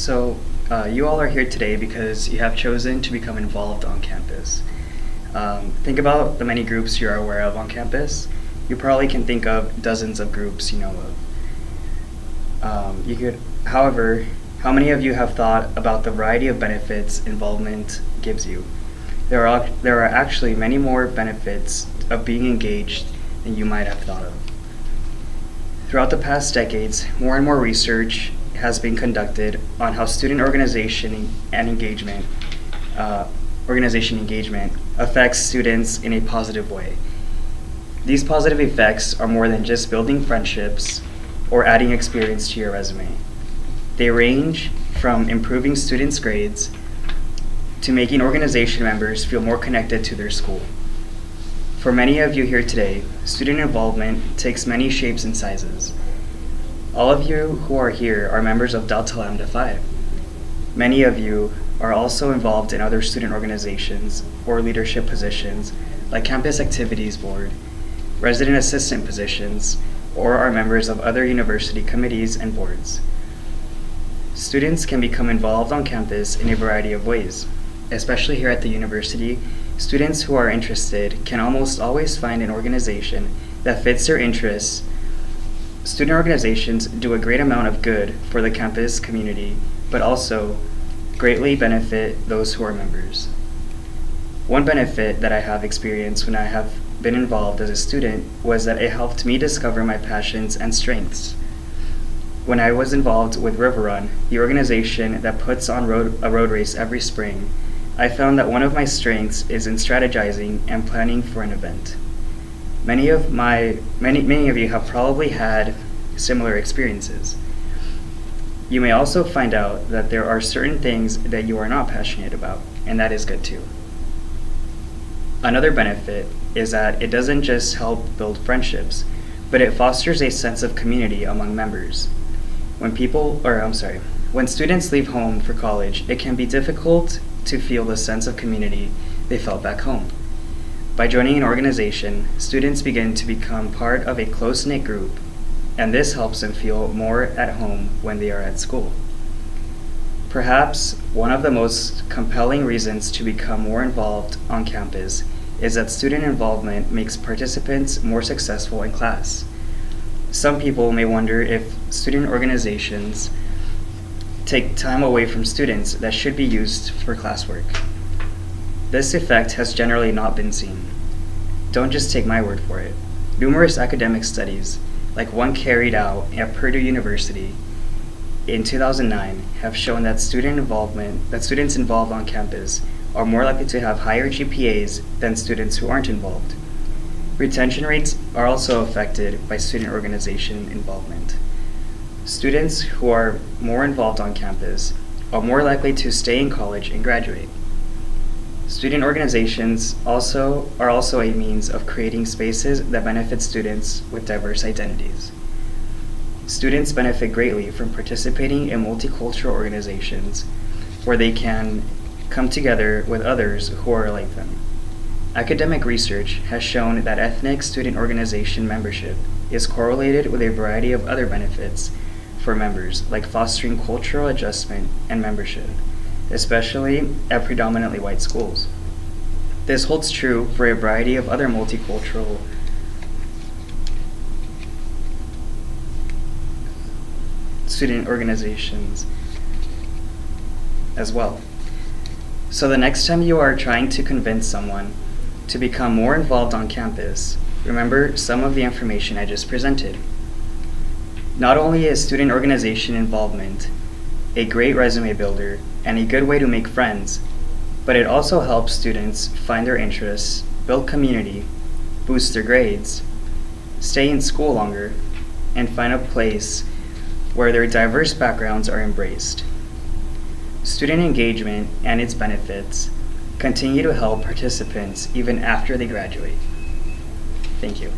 You all are here today because you have chosen to become involved on campus. Think about the many groups you are aware of on campus. You probably can think of dozens of groups you know of. However, how many of you have thought about the variety of benefits involvement gives you? There are actually many more benefits of being engaged than you might have thought of. Throughout the past decades, more and more research has been conducted on how student organization engagement affects students in a positive way. These positive effects are more than just building friendships or adding experience to your resume. They range from improving students' grades to making organization members feel more connected to their school. For many of you here today, student involvement takes many shapes and sizes. All of you who are here are members of Delta Lambda Phi. Many of you are also involved in other student organizations or leadership positions like Campus Activities Board, resident assistant positions, or are members of other university committees and boards. Students can become involved on campus in a variety of ways. Especially here at the university, students who are interested can almost always find an organization that fits their interests. Student organizations do a great amount of good for the campus community, but also greatly benefit those who are members. One benefit that I have experienced when I have been involved as a student was that it helped me discover my passions and strengths. When I was involved with River Run, the organization that puts on a road race every spring, I found that one of my strengths is in strategizing and planning for an event. Many of you have probably had similar experiences. You may also find out that there are certain things that you are not passionate about, and that is good too. Another benefit is that it doesn't just help build friendships, but it fosters a sense of community among members. When students leave home for college, it can be difficult to feel the sense of community they felt back home. By joining an organization, students begin to become part of a close-knit group, and this helps them feel more at home when they are at school. Perhaps one of the most compelling reasons to become more involved on campus is that student involvement makes participants more successful in class. Some people may wonder if student organizations take time away from students that should be used for classwork. This effect has generally not been seen. Don't just take my word for it. Numerous academic studies, like one carried out at Purdue University in 2009, have shown that students involved on campus are more likely to have higher GPAs than students who aren't involved. Retention rates are also affected by student organization involvement. Students who are more involved on campus are more likely to stay in college and graduate. Student organizations are also a means of creating spaces that benefit students with diverse identities. Students benefit greatly from participating in multicultural organizations where they can come together with others who are like them. Academic research has shown that ethnic student organization membership is correlated with a variety of other benefits for members, like fostering cultural adjustment and membership, especially at predominantly white schools. This holds true for a variety of other multicultural student organizations as well. So the next time you are trying to convince someone to become more involved on campus, remember some of the information I just presented. Not only is student organization involvement a great resume builder and a good way to make friends, but it also helps students find their interests, build community, boost their grades, stay in school longer, and find a place where their diverse backgrounds are embraced. Student engagement and its benefits continue to help participants even after they graduate. Thank you.